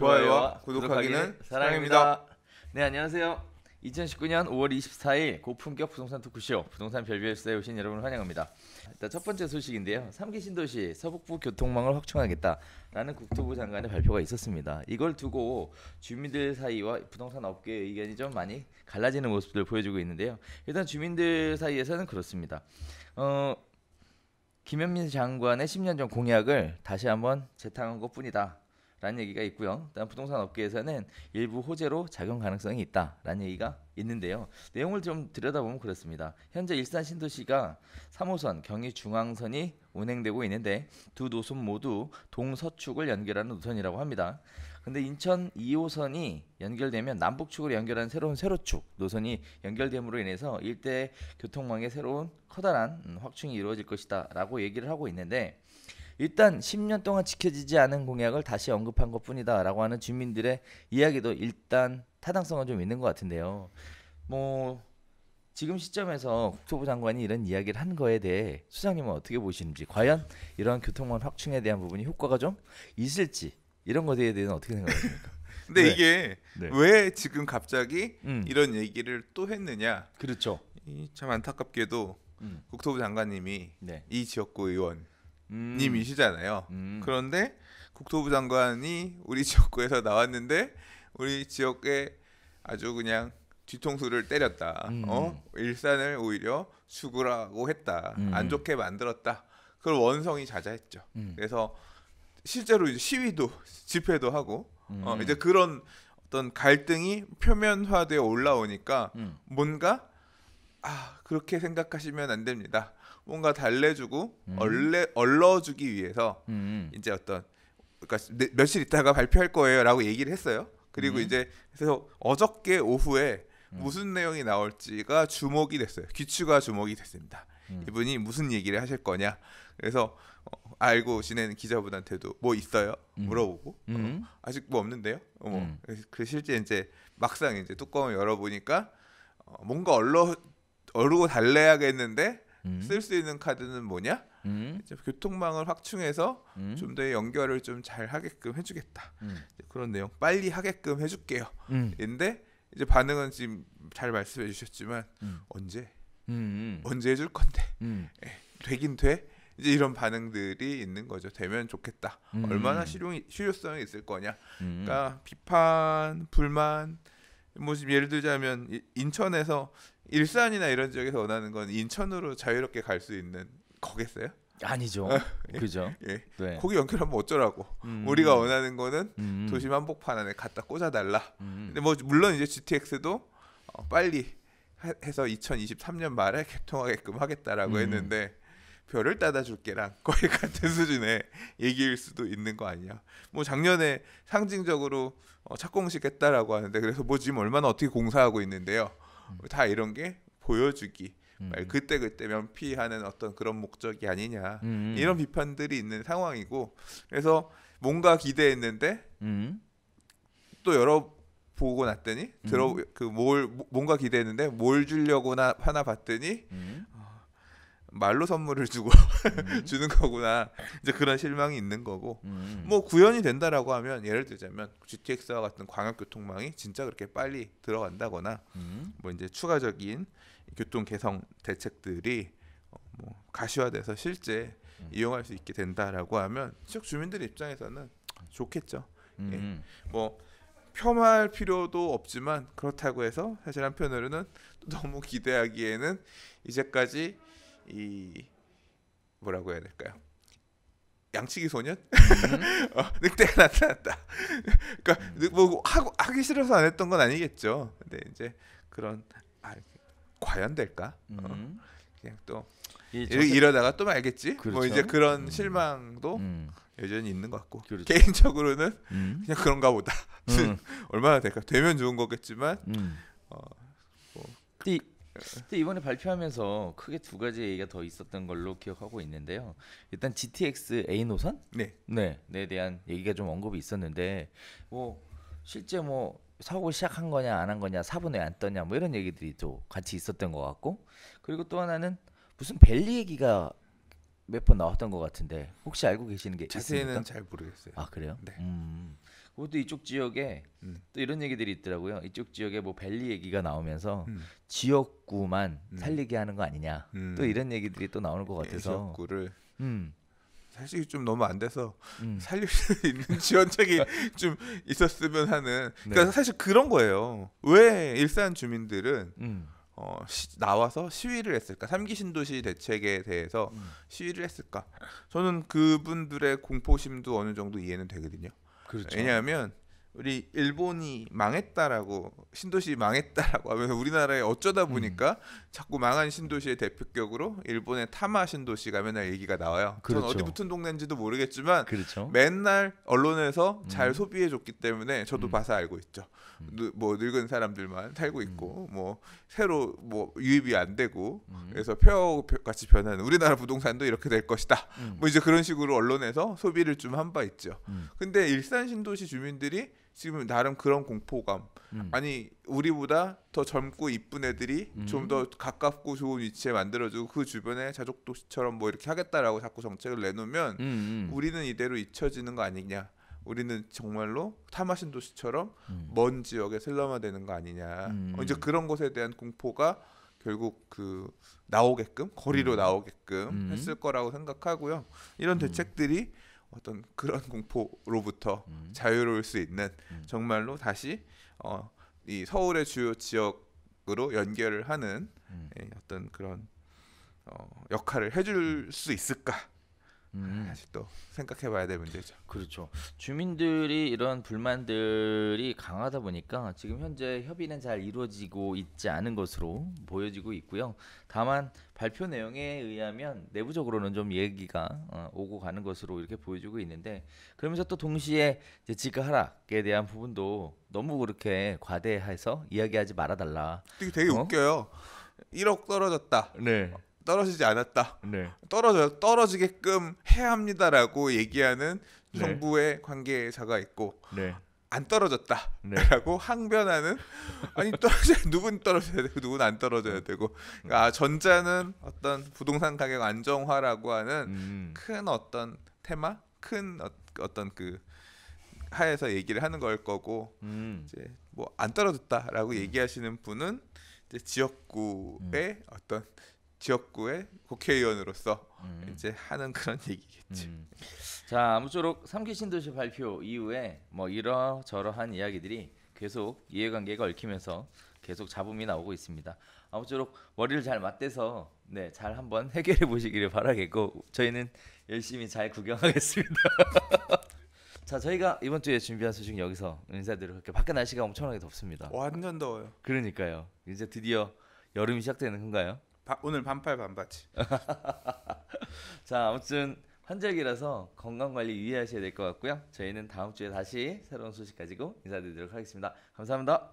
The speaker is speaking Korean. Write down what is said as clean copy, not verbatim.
좋아요와 구독하기는 사랑입니다. 네, 안녕하세요. 2019년 5월 24일 고품격 부동산 토크쇼 부동산 별별수에 오신 여러분을 환영합니다. 일단 첫 번째 소식인데요. 3기 신도시 서북부 교통망을 확충하겠다라는 국토부 장관의 발표가 있었습니다. 이걸 두고 주민들 사이와 부동산 업계의 의견이 좀 많이 갈라지는 모습들을 보여주고 있는데요. 일단 주민들 사이에서는 그렇습니다. 김현민 장관의 10년 전 공약을 다시 한번 재탕한 것뿐이다 라는 얘기가 있고요. 다음 부동산 업계에서는 일부 호재로 작용 가능성이 있다라는 얘기가 있는데요. 내용을 좀 들여다보면 그렇습니다. 현재 일산 신도시가 3호선 경의중앙선이 운행되고 있는데 두 노선 모두 동서축을 연결하는 노선이라고 합니다. 근데 인천 2호선이 연결되면 남북축으로 연결하는 새로운 세로축 노선이 연결됨으로 인해서 일대 교통망의 새로운 커다란 확충이 이루어질 것이다 라고 얘기를 하고 있는데, 일단 10년 동안 지켜지지 않은 공약을 다시 언급한 것뿐이다 라고 하는 주민들의 이야기도 일단 타당성은 좀 있는 것 같은데요. 뭐 지금 시점에서 국토부 장관이 이런 이야기를 한 거에 대해 수장님은 어떻게 보시는지, 과연 이러한 교통망 확충에 대한 부분이 효과가 좀 있을지, 이런 것에 대해서는 어떻게 생각하십니까? 근데 네. 이게 왜 지금 갑자기 이런 얘기를 또 했느냐? 그렇죠. 참 안타깝게도 국토부 장관님이 네. 이 지역구 의원님이시잖아요. 그런데 국토부 장관이 우리 지역구에서 나왔는데 우리 지역에 아주 그냥 뒤통수를 때렸다. 일산을 오히려 죽으라고 했다. 안 좋게 만들었다. 그걸 원성이 자자했죠. 그래서 실제로 이제 시위도 집회도 하고 이제 그런 어떤 갈등이 표면화되어 올라오니까 뭔가 그렇게 생각하시면 안 됩니다. 뭔가 달래주고 얼러주기 위해서 이제 어떤, 그러니까 며칠 있다가 발표할 거예요라고 얘기를 했어요. 그리고 이제 그래서 어저께 오후에 무슨 내용이 나올지가 주목이 됐어요. 귀추가 주목이 됐습니다. 이분이 무슨 얘기를 하실 거냐. 그래서 알고 지내는 기자분한테도 뭐 있어요? 물어보고 아직 뭐 없는데요. 그 실제 이제 막상 이제 뚜껑을 열어보니까 뭔가 어르고 달래야겠는데 쓸 수 있는 카드는 뭐냐? 이제 교통망을 확충해서 좀 더 연결을 좀 잘 하게끔 해주겠다. 그런 내용 빨리 하게끔 해줄게요. 근데 이제 반응은 지금 잘 말씀해 주셨지만 언제 해줄 건데 되긴 돼? 이제 이런 반응들이 있는 거죠. 되면 좋겠다. 얼마나 실효성이 있을 거냐. 그러니까 비판, 불만, 뭐 지금 예를 들자면 인천에서 일산이나 이런 지역에서 원하는 건 인천으로 자유롭게 갈 수 있는 거겠어요? 아니죠. 그죠? 예. 네. 거기 연결하면 어쩌라고. 우리가 원하는 거는 도심 한복판 안에 갖다 꽂아달라. 근데 뭐 물론 이제 GTX도 빨리 해서 2023년 말에 개통하게끔 하겠다라고 했는데 별을 따다 줄게랑 거의 같은 수준의 얘기일 수도 있는 거 아니야. 뭐 작년에 상징적으로 착공식 했다라고 하는데, 그래서 뭐 지금 얼마나 어떻게 공사하고 있는데요. 다 이런 게 보여주기, 그때 면피하는 어떤 그런 목적이 아니냐, 이런 비판들이 있는 상황이고, 그래서 뭔가 기대했는데 또 열어보고 났더니 뭔가 기대했는데 뭘 주려고 하나 봤더니 말로 선물을 주고 주는 거구나. 이제 그런 실망이 있는 거고, 뭐 구현이 된다라고 하면, 예를 들자면 GTX와 같은 광역교통망이 진짜 그렇게 빨리 들어간다거나 뭐 이제 추가적인 교통 개선 대책들이 뭐 가시화돼서 실제 이용할 수 있게 된다라고 하면 지역 주민들 입장에서는 좋겠죠. 뭐 폄하할 필요도 없지만, 그렇다고 해서 사실 한편으로는 너무 기대하기에는 이제까지 뭐라고 해야 될까요? 양치기 소년? 늑대가 나타났다. 그러니까 뭐 하기 싫어서 안 했던 건 아니겠죠. 근데 이제 그런 과연 될까? 그냥 또 이러다가 또 말겠지. 그렇죠? 뭐 이제 그런 실망도 여전히 있는 것 같고, 그렇죠. 개인적으로는 그냥 그런가 보다. 얼마나 될까? 되면 좋은 거겠지만 근데 이번에 발표하면서 크게 두 가지 얘기가 더 있었던 걸로 기억하고 있는데요. 일단 GTX A 노선? 네, 대한 얘기가 좀 언급이 있었는데, 뭐 실제 뭐 사고 시작한 거냐 안 한 거냐, 사분에 안 떴냐, 뭐 이런 얘기들이 또 같이 있었던 것 같고, 그리고 또 하나는 무슨 벨리 얘기가 몇 번 나왔던 것 같은데, 혹시 알고 계시는 게 자세히는 있습니까? 잘 모르겠어요. 아, 그래요? 네. 그것도 이쪽 지역에 또 이런 얘기들이 있더라고요. 이쪽 지역에 뭐 밸리 얘기가 나오면서 지역구만 살리게 하는 거 아니냐. 또 이런 얘기들이 또 나오는 것 같아서. 지역구를 음. 사실 좀 너무 안 돼서 살릴 수 있는 지원책이 좀 있었으면 하는. 그러니까 네. 사실 그런 거예요. 왜 일산 주민들은 나와서 시위를 했을까? 3기 신도시 대책에 대해서 시위를 했을까? 저는 그분들의 공포심도 어느 정도 이해는 되거든요. 그렇죠. 왜냐하면 우리 일본이 망했다라고 신도시 망했다라고 하면서 우리나라에 어쩌다 보니까 자꾸 망한 신도시의 대표격으로 일본의 타마 신도시가 맨날 얘기가 나와요. 그렇죠. 저는 어디 붙은 동네인지도 모르겠지만 그렇죠. 맨날 언론에서 잘 소비해줬기 때문에 저도 봐서 알고 있죠. 뭐 늙은 사람들만 살고 있고 뭐 새로 뭐 유입이 안 되고 그래서 폐허같이 변하는 우리나라 부동산도 이렇게 될 것이다. 뭐 이제 그런 식으로 언론에서 소비를 좀 한 바 있죠. 근데 일산 신도시 주민들이 지금 나름 그런 공포감 아니 우리보다 더 젊고 이쁜 애들이 좀 더 가깝고 좋은 위치에 만들어주고 그 주변에 자족 도시처럼 뭐 이렇게 하겠다라고 자꾸 정책을 내놓으면 우리는 이대로 잊혀지는 거 아니냐. 우리는 정말로 타마신 도시처럼 먼 지역에 슬럼화되는 거 아니냐. 이제 그런 것에 대한 공포가 결국 그 나오게끔 거리로 나오게끔 했을 거라고 생각하고요. 이런 대책들이 어떤 그런 공포로부터 자유로울 수 있는 정말로 다시 이 서울의 주요 지역으로 연결을 하는 어떤 그런 역할을 해줄 수 있을까? 사실 또 생각해봐야 될 문제죠. 그렇죠. 주민들이 이런 불만들이 강하다 보니까 지금 현재 협의는 잘 이루어지고 있지 않은 것으로 보여지고 있고요. 다만 발표 내용에 의하면 내부적으로는 좀 얘기가 오고 가는 것으로 이렇게 보여지고 있는데 그러면서 또 동시에 이제 지가 하락에 대한 부분도 너무 그렇게 과대해서 이야기하지 말아달라. 되게 웃겨요. 1억 떨어졌다. 네. 떨어지지 않았다. 네. 떨어지게끔 해야 합니다라고 얘기하는 네. 정부의 관계자가 있고 네. 안 떨어졌다라고 네. 항변하는 아니 누군 떨어져야 되고 누군 안 떨어져야 되고 그러니까 전자는 어떤 부동산 가격 안정화라고 하는 큰 어떤 테마, 큰 어떤 그 하에서 얘기를 하는 걸 거고 이제 뭐 안 떨어졌다라고 얘기하시는 분은 이제 지역구의 어떤 지역구의 국회의원으로서 이제 하는 그런 얘기겠죠. 자, 아무쪼록 3기 신도시 발표 이후에 뭐 이러저러한 이야기들이 계속 이해관계가 얽히면서 계속 잡음이 나오고 있습니다. 아무쪼록 머리를 잘 맞대서 네, 잘 한번 해결해 보시기를 바라겠고 저희는 열심히 잘 구경하겠습니다. 자, 저희가 이번 주에 준비한 소식 여기서 인사드리고 밖에 날씨가 엄청나게 덥습니다. 완전 더워요. 그러니까요. 이제 드디어 여름이 시작되는 건가요? 오늘 반팔 반바지. 자, 아무튼 환절기라서 건강 관리 유의하셔야 될 것 같고요. 저희는 다음 주에 다시 새로운 소식 가지고 인사드리도록 하겠습니다. 감사합니다.